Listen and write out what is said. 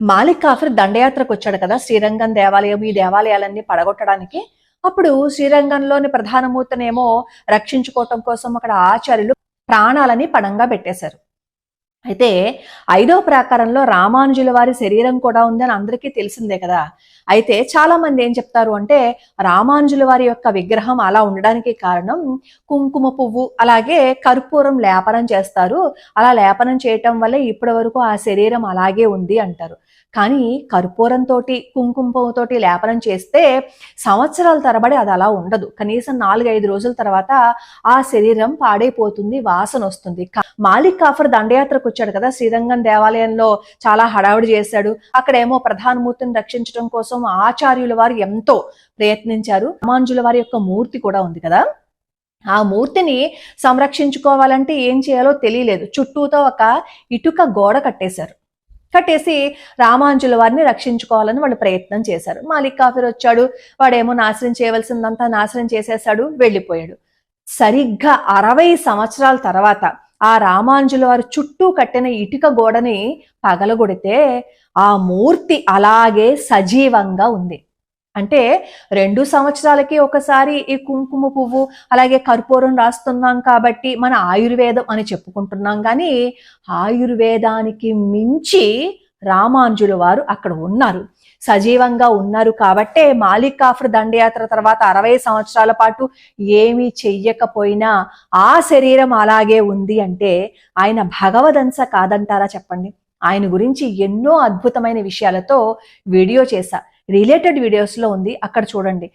Malik copper దండయాత్రకు వచ్చాడు కదా శ్రీరంగం దేవాలయం, ఈ దేవాలయాలన్నీ పడగొట్టడానికి. అప్పుడు శ్రీరంగంలోని ప్రధానమూర్తినేమో రక్షించుకోవటం కోసం అక్కడ ఆచార్యులు ప్రాణాలని పణంగా పెట్టేశారు. అయితే 5వ ప్రాకారంలో రామానుజుల వారి శరీరం కూడా ఉందని అందరికీ తెలిసిందే కదా. అయితే చాలా మంది ఏం చెప్తారు అంటే, రామానుజుల వారి యొక్క విగ్రహం అలా ఉండడానికి కారణం కుంకుమ పువ్వు అలాగే కర్పూరం లేపనం చేస్తారు. అలా లేపనం చేయటం వల్ల ఇప్పటి వరకు ఆ శరీరం అలాగే ఉంది అంటారు. కానీ కర్పూరంతో కుంకుమతోటి లేపనం చేస్తే సంవత్సరాల తరబడి అది అలా ఉండదు. కనీసం 4-5 రోజుల తర్వాత ఆ శరీరం పాడైపోతుంది, వాసన వస్తుంది. మాలిక్ కాఫర్ దండయాత్రకు వచ్చాడు కదా శ్రీరంగం దేవాలయంలో, చాలా హడావుడి చేశాడు. అక్కడేమో ప్రధానమూర్తిని రక్షించడం కోసం ఆచార్యుల వారు ఎంతో ప్రయత్నించారు. రామానుజుల వారి యొక్క మూర్తి కూడా ఉంది కదా, ఆ మూర్తిని సంరక్షించుకోవాలంటే ఏం చేయాలో తెలియలేదు. చుట్టూతో ఒక ఇటుక గోడ కట్టేసి రామానుజుల వారిని రక్షించుకోవాలని వాళ్ళు ప్రయత్నం చేశారు. మాలిక్ కాఫర్ వచ్చాడు, వాడేమో నాశనం చేయవలసిందంతా నాశనం చేసేశాడు, వెళ్ళిపోయాడు. సరిగ్గా 60 సంవత్సరాల తర్వాత ఆ రామానుజుల వారి చుట్టూ కట్టిన ఇటుక గోడని పగలగొడితే ఆ మూర్తి అలాగే సజీవంగా ఉంది. అంటే 2 సంవత్సరాలకి ఒకసారి ఈ కుంకుమ పువ్వు అలాగే కర్పూరం రాస్తున్నాం కాబట్టి మన ఆయుర్వేదం అని చెప్పుకుంటున్నాం, కానీ ఆయుర్వేదానికి మించి రామానుజుల వారు అక్కడ ఉన్నారు, సజీవంగా ఉన్నారు. కాబట్టే మాలిక్ కాఫర్ దండయాత్ర తర్వాత 60 సంవత్సరాల పాటు ఏమీ చెయ్యకపోయినా ఆ శరీరం అలాగే ఉంది అంటే ఆయన భగవదంశ కాదంటారా చెప్పండి. ఆయన గురించి ఎన్నో అద్భుతమైన విషయాలతో వీడియో చేశా, రిలేటెడ్ వీడియోస్లో ఉంది, అక్కడ చూడండి.